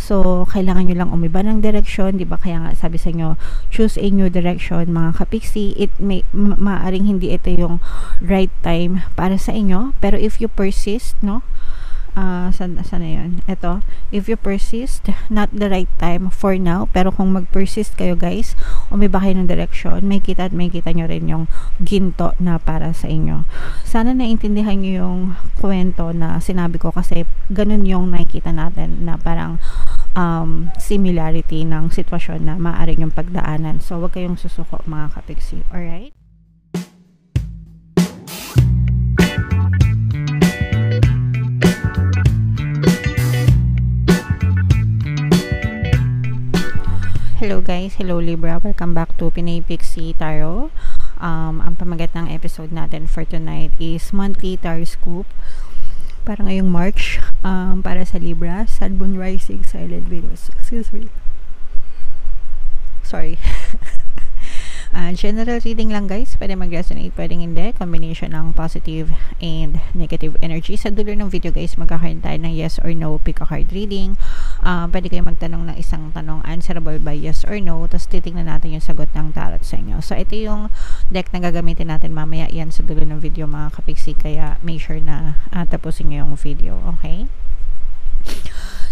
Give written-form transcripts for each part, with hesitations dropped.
So, kailangan nyo lang umiba ng direksyon, di ba? Kaya nga sabi sa inyo, choose a new direction, mga kapiksi. It may, maaring hindi ito yung right time para sa inyo. Pero if you persist, no? Sana yun? Ito, if you persist, not the right time for now, pero kung mag-persist kayo guys, umiba kayo ng direksyon, may kita at may kita nyo rin yung ginto na para sa inyo. Sana naintindihan nyo yung kwento na sinabi ko, kasi ganun yung nakikita natin na parang similarity ng sitwasyon na maaaring yung pagdaanan. So, wag kayong susuko mga kapiksi. Alright? Hello guys, hello Libra, welcome back to Pinay Pixie Tarot. Ang pamagat ng episode natin for tonight is monthly tarot scoop para ngayong March, para sa Libra, Sun, Moon, Rising, Silent, Venus. Excuse me. Sorry. General reading lang guys, pwede mag-resonate, pwedeng hindi, combination ng positive and negative energy. Sa dulo ng video guys, magkakaroon tayo ng yes or no pick a card reading. Pwede kayo magtanong ng isang tanong, answerable by yes or no, tapos titingnan natin yung sagot ng tarot sa inyo. So ito yung deck na gagamitin natin mamaya, yan sa dulo ng video mga kapiksi, kaya make sure na tapusin nyo yung video, okay?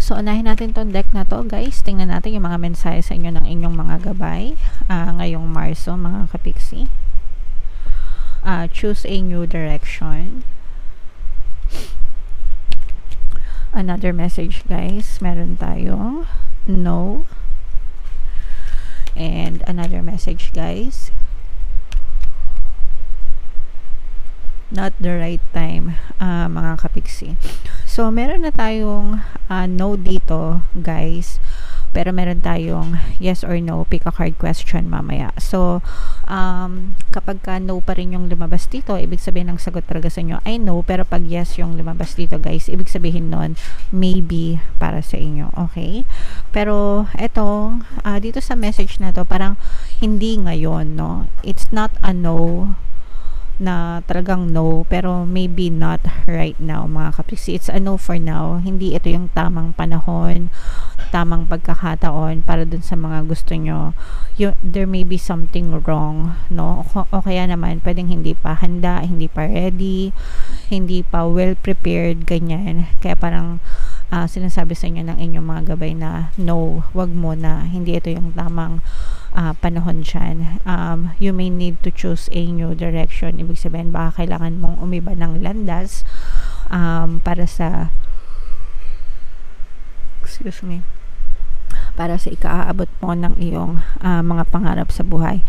So, unahin natin tong deck na to, guys. Tingnan natin yung mga mensahe sa inyo ng inyong mga gabay ngayong Marso, mga kapiksi. Choose a new direction. Another message, guys. Meron tayong no. And another message, guys. Not the right time, mga kapiksi. So, meron na tayong no dito, guys. Pero meron tayong yes or no, pick a card question mamaya. So, kapag ka no pa rin yung lumabas dito, ibig sabihin ng sagot talaga sa inyo ay no. Pero pag yes yung lumabas dito, guys, ibig sabihin nun, maybe para sa inyo. Okay? Pero, etong, dito sa message na to, parang hindi ngayon, no? It's not a no na talagang no, pero maybe not right now mga kapiksi. It's a no for now. Hindi ito yung tamang panahon, tamang pagkakataon para dun sa mga gusto nyo. There may be something wrong, no? O kaya naman, pwedeng hindi pa handa, hindi pa ready, hindi pa well prepared, ganyan. Kaya parang sinasabi sa inyo ng inyong mga gabay na no, wag mo na, hindi ito yung tamang panahon dyan. You may need to choose a new direction. Ibig sabihin, baka kailangan mong umiba ng landas para sa ikaaabot mo ng iyong mga pangarap sa buhay.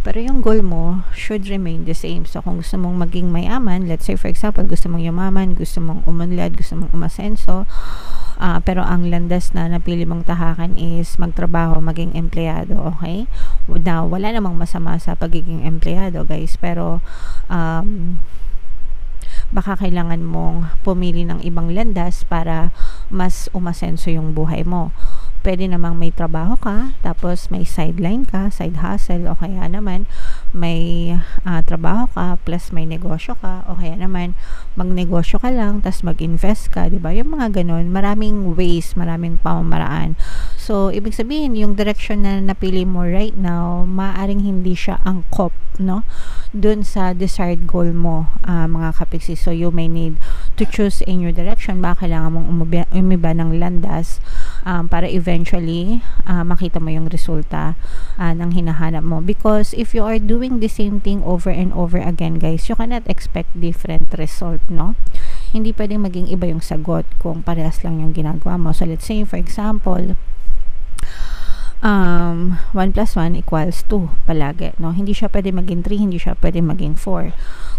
Pero yung goal mo should remain the same. So, kung gusto mong maging mayaman, let's say for example, gusto mong yumaman, gusto mong umunlad, gusto mong umasenso, pero ang landas na napili mong tahakan is magtrabaho, maging empleyado, okay? Now, wala namang masama sa pagiging empleyado, guys, pero baka kailangan mong pumili ng ibang landas para mas umasenso yung buhay mo. Pwede namang may trabaho ka, tapos may sideline ka, side hustle, o kaya naman may trabaho ka, plus may negosyo ka, o kaya naman magnegosyo ka lang, tapos mag-invest ka, diba? Yung mga ganun, maraming ways, maraming pamamaraan. So, ibig sabihin, yung direction na napili mo right now, maaring hindi siya angkop, no? Dun sa desired goal mo, mga kapiksi. So, you may need to choose a new direction. Baka kailangan mong umiba ng landas para eventually makita mo yung resulta ng hinahanap mo. Because if you are doing the same thing over and over again, guys, you cannot expect different result, no? Hindi pwedeng maging iba yung sagot kung parehas lang yung ginagawa mo. So, let's say, for example, 1 plus 1 equals 2 palagi, no? Hindi siya pwede maging 3, hindi siya pwede maging 4.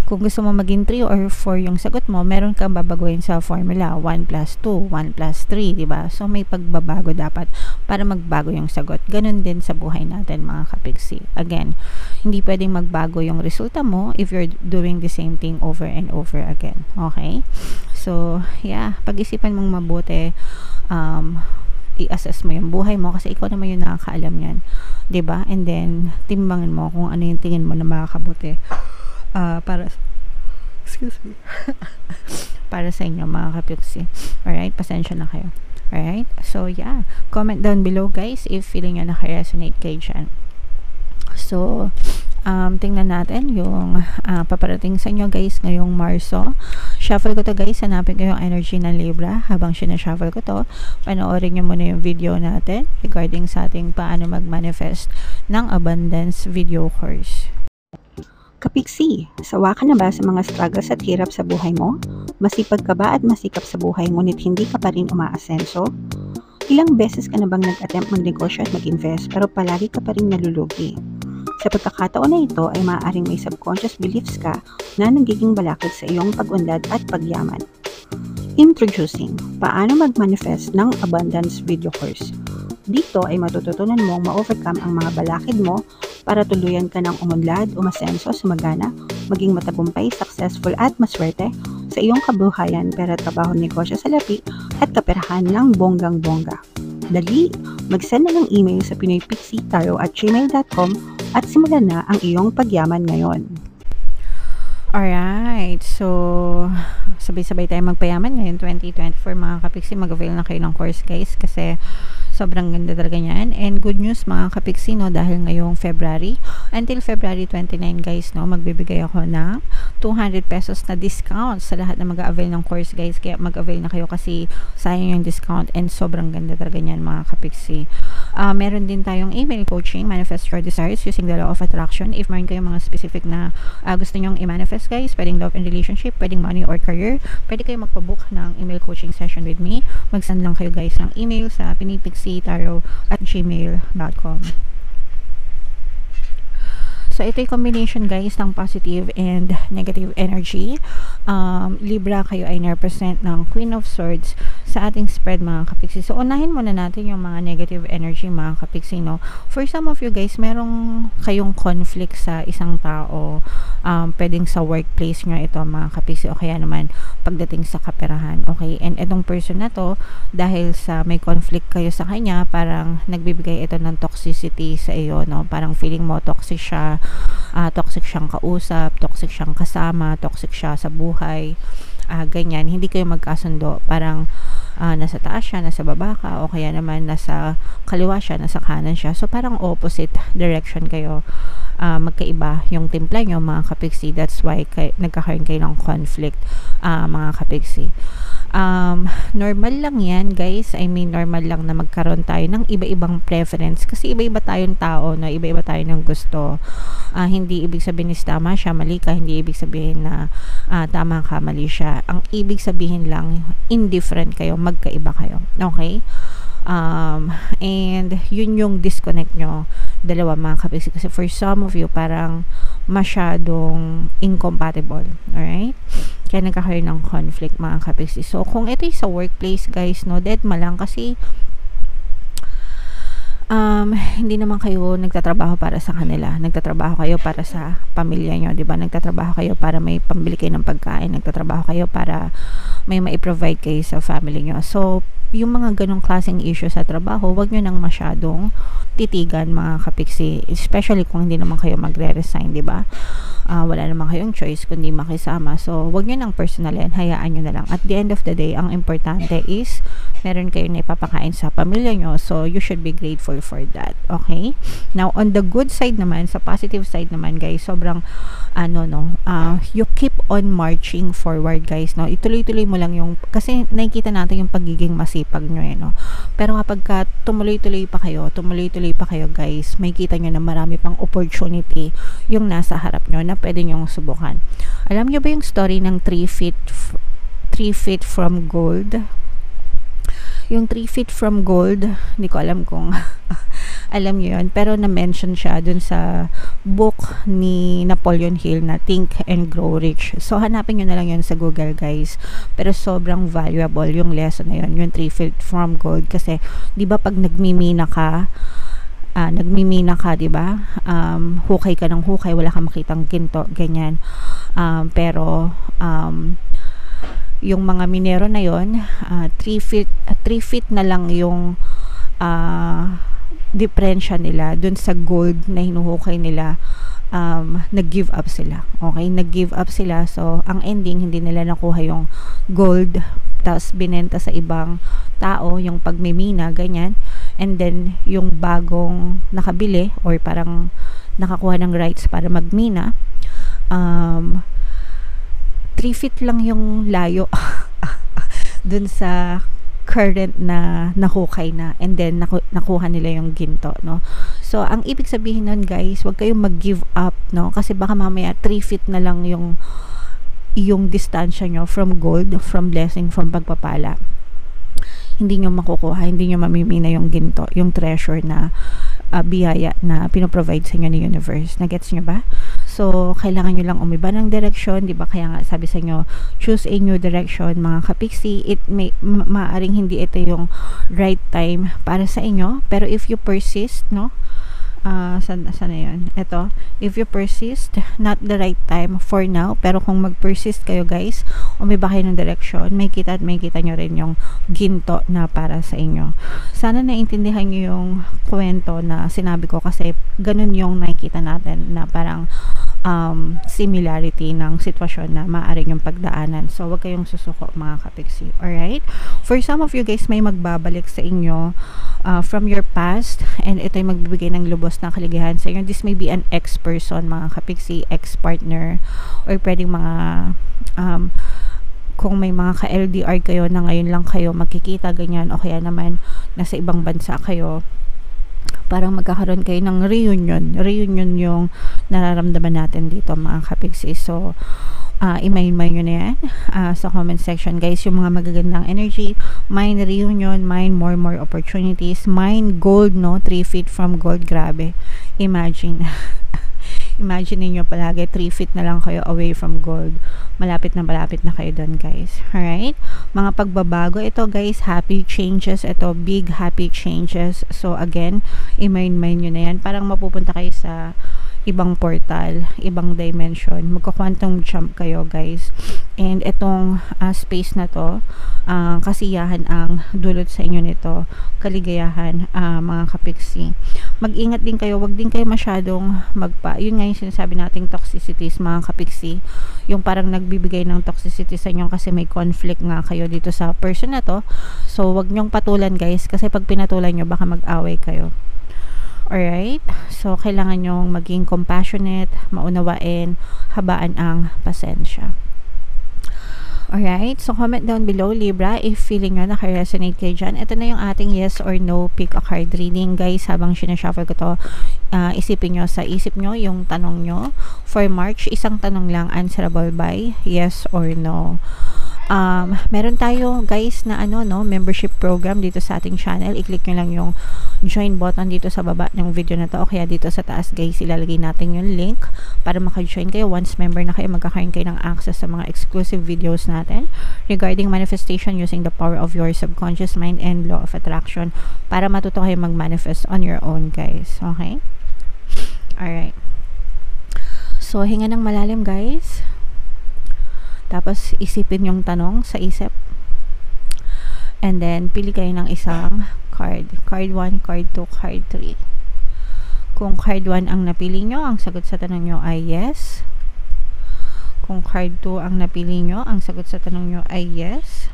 Kung gusto mo maging 3 or 4 yung sagot mo, meron kang babaguhin sa formula, 1 plus 2, 1 plus 3, diba? So, may pagbabago dapat para magbago yung sagot. Ganun din sa buhay natin, mga kapiksi. Again, hindi pwedeng magbago yung resulta mo if you're doing the same thing over and over again. Okay? So, yeah, pag-isipan mong mabuti, i-assess mo yung buhay mo kasi ikaw naman yung nakakaalam yan, 'di ba? And then timbangan mo kung ano yung tingin mo na makakabuti para para sa inyo, mga kapiksi. Alright, pasensya na kayo. Alright? So, yeah. Comment down below, guys, if feeling nyo naka-resonate kayo dyan. So, tingnan natin yung paparating sa inyo, guys, ngayong Marso. Shuffle ko to, guys. Hanapin ko yung energy ng Libra. Habang sinashuffle ko to, panoorin nyo muna yung video natin regarding sa ating paano mag-manifest ng abundance video course. Kapiksi, sawa ka na ba sa mga struggles at hirap sa buhay mo? Masipag ka ba at masikap sa buhay ngunit hindi ka pa rin umaasenso? Ilang beses ka na bang nag-attempt magnegosyo at mag-invest pero palagi ka pa rin nalulugi? Sa pagkakataon na ito ay maaaring may subconscious beliefs ka na nagiging balakid sa iyong pag-unlad at pagyaman. Introducing, paano mag-manifest ng abundance video course. Dito ay matututunan mong ma-overcome ang mga balakid mo para tuluyan ka ng umunlad, umasenso, sumagana, maging matagumpay, successful at maswerte sa iyong kabuhayan, pera, trabaho, negosyo, salapi at kaperahan ng bonggang-bongga. Dali, mag-send na ng email sa pinoypixitaro@gmail.com at simulan na ang iyong pagyaman ngayon. Alright, so sabay-sabay tayo magpayaman ngayon 2024 mga kapiksi. Mag-avail na kayo ng course, guys, kasi sobrang ganda talaga niyan. And good news mga kapiksi, no, dahil ngayong February until February 29, guys, no, magbibigay ako ng 200 pesos na discount sa lahat na mag-avail ng course, guys. Kaya mag-avail na kayo kasi sayang yung discount and sobrang ganda talaga niyan mga kapiksi. Meron din tayong email coaching, manifest your desires using the law of attraction. If meron kayong mga specific na gusto nyong i-manifest, guys, pwedeng love and relationship, pwedeng money or career, pwede kayo magpabook ng email coaching session with me. Mag-send lang kayo, guys, ng email sa pinipixitaro@gmail.com. So, ito yung combination, guys, ng positive and negative energy. Libra, kayo ay represent ng Queen of Swords sa ating spread, mga kapiksi. So, unahin muna natin yung mga negative energy, mga kapiksi, no? For some of you, guys, merong kayong conflict sa isang tao. Pwedeng sa workplace nyo ito, mga kapiksi, o kaya naman pagdating sa kaperahan. Okay? And itong person na to, dahil sa may conflict kayo sa kanya, parang nagbibigay ito ng toxicity sa iyo, no? Parang feeling mo toxic siya, toxic siyang kausap, toxic siyang kasama, toxic siya sa buhay, ganyan, hindi kayo magkasundo, parang nasa taas siya, nasa baba ka, o kaya naman nasa kaliwa siya, nasa kanan siya, so parang opposite direction kayo, magkaiba yung timpla nyo, mga kapiksi. That's why nagkakaroon kayo ng conflict, mga kapiksi. Normal lang yan, guys. I mean, normal lang na magkaroon tayo ng iba-ibang preference kasi iba-iba tayong tao, no? Iba-iba tayo ng gusto. Hindi ibig sabihin is tama siya, mali ka. Hindi ibig sabihin na tama ka, mali siya. Ang ibig sabihin lang, indifferent kayo, magkaiba kayo. Okay? And yun yung disconnect nyo, dalawa, mga kapiksi. Kasi for some of you, parang masyadong incompatible. Alright? Kaya nagkakaroon ng conflict, mga kapiksi. So, kung ito sa workplace, guys, no, deadma lang kasi hindi naman kayo nagtatrabaho para sa kanila. Nagtatrabaho kayo para sa pamilya nyo, di ba? Nagtatrabaho kayo para may pambili kayo ng pagkain. Nagtatrabaho kayo para may mai-provide kayo sa family nyo. So, yung mga ganong klaseng issue sa trabaho, wag nyo nang masyadong titigan, mga kapiksi. Especially kung hindi naman kayo magre-resign, di ba? Wala naman kayong choice kundi makisama. So, wag nyo nang personalin, hayaan nyo na lang. At the end of the day, ang importante is meron kayo na ipapakain sa pamilya nyo. So, you should be grateful for that. Okay? Now, on the good side naman, sa positive side naman, guys, sobrang, you keep on marching forward, guys, no? Ituloy-tuloy mo lang yung, kasi nakikita natin yung pagiging masipag nyo, no? Pero kapag tumuloy-tuloy pa kayo, guys, may kita nyo na marami pang opportunity yung nasa harap nyo na pwede nyong subukan. Alam nyo ba yung story ng 3 feet from gold? Yung 3 feet from gold, hindi ko alam kung alam nyo yun, pero na-mention siya dun sa book ni Napoleon Hill na Think and Grow Rich. So, hanapin nyo na lang yun sa Google, guys. Pero sobrang valuable yung lesson na yun, yung 3 feet from gold. Kasi, di ba pag nagmimina ka, di ba? Hukay ka ng hukay, wala kang makitang ginto, ganyan. Pero, yung mga minero na yon, 3 feet na lang yung diferensya nila dun sa gold na hinuhukay nila. Nag-give up sila. Okay? Nag-give up sila. So, ang ending, hindi nila nakuha yung gold, tapos binenta sa ibang tao, yung pagmimina, ganyan, and then yung bagong nakabili or parang nakakuha ng rights para magmina, 3 feet lang yung layo dun sa current na nakukay na, and then nakuha nila yung ginto, no? So ang ibig sabihin nun, guys, wag kayong mag-give up, no? Kasi baka mamaya 3 feet na lang yung distansya nyo from gold, from blessing, from pagpapala. Hindi nyo makukuha, hindi nyo mamimina yung ginto, yung treasure na biyaya na pinoprovide sa inyo ni universe. Nagets nyo ba? So, kailangan nyo lang umiba ng direction, di ba? Kaya nga sabi sa inyo, choose a new direction, mga kapiksi. It may, maaring hindi ito yung right time para sa inyo, pero if you persist, no? Sana yun? Ito, if you persist, not the right time for now, pero kung mag-persist kayo, guys, umiba kayo ng direction, may kita nyo rin yung ginto na para sa inyo. Sana naintindihan nyo yung kwento na sinabi ko, kasi ganun yung nakikita natin na parang similarity ng sitwasyon na maaari yung pagdaanan. So, wag kayong susuko, mga kapiksi. Alright? For some of you guys, may magbabalik sa inyo from your past, and ito'y magbibigay ng lubos na kaligayahan sa inyo. This may be an ex-person, mga kapiksi, ex-partner, or pwedeng mga kung may mga ka-LDR kayo na ngayon lang kayo magkikita, ganyan, o kaya naman nasa ibang bansa kayo, parang magkakaroon kayo ng reunion yung nararamdaman natin dito, mga kapiksi. So i-mail nyo na yan sa comment section, guys, yung mga magagandang energy. Mine reunion, mine more opportunities, mine gold, no? 3 feet from gold. Grabe, imagine niyo palagi 3 feet na lang kayo away from gold. Malapit na kayo doon, guys. Alright? Mga pagbabago ito, guys, happy changes ito, big happy changes. So again, i-mail nyo na yan. Parang mapupunta kayo sa ibang portal, ibang dimension, magka-quantum jump kayo, guys. And itong space na to, kasiyahan ang dulot sa inyo nito, kaligayahan, mga kapiksi. Mag-ingat din kayo, wag din kayo masyadong yun nga yung sinasabi nating toxicities, mga kapiksi, yung parang nagbibigay ng toxicity sa inyo kasi may conflict nga kayo dito sa person na to. So wag nyong patulan, guys, kasi pag pinatulan nyo, baka mag-away kayo. Alright? So, kailangan nyong maging compassionate, maunawain, habaan ang pasensya. Alright? So, comment down below, Libra, if feeling nyo naka-resonate kayo dyan. Ito na yung ating yes or no pick a card reading, guys. Habang sinashuffle ko to, isipin nyo sa isip nyo yung tanong nyo. For March, isang tanong lang, answerable by yes or no. Meron tayo, guys, na membership program dito sa ating channel. I-click nyo lang yung join button dito sa baba ng video na to, o kaya dito sa taas, guys, ilalagay natin yung link para maka-join kayo. Once member na kayo, magkakaroon kayo ng access sa mga exclusive videos natin regarding manifestation using the power of your subconscious mind and law of attraction, para matuto kayo mag-manifest on your own, guys. Okay? Alright. So, hinga ng malalim, guys. Tapos, isipin yung tanong sa isip. And then, pili kayo ng isang card. Card 1, card 2, card 3. Kung card 1 ang napili nyo, ang sagot sa tanong nyo ay yes. Kung card 2 ang napili nyo, ang sagot sa tanong nyo ay yes.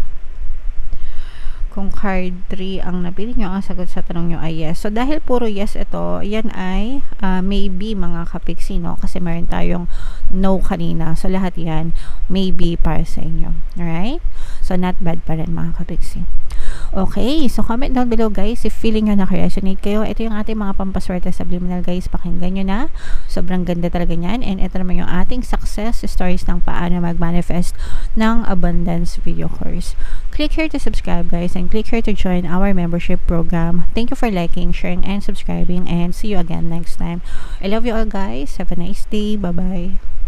Kung card 3 ang napili nyo, ang sagot sa tanong nyo ay yes. So, dahil puro yes ito, yan ay maybe, mga kapiksi, no? Kasi meron tayong no kanina. So, lahat yan, maybe para sa inyo. Alright? So, not bad pa rin, mga kapiksi. Okay, so comment down below, guys, if feeling nyo naka-resonate kayo. Ito yung ating mga pampaswerte subliminal, guys. Pakinggan nyo na. Sobrang ganda talaga niyan. And ito naman yung ating success stories ng paano mag-manifest ng abundance video course. Click here to subscribe, guys, and click here to join our membership program. Thank you for liking, sharing, and subscribing, and see you again next time. I love you all, guys. Have a nice day. Bye-bye.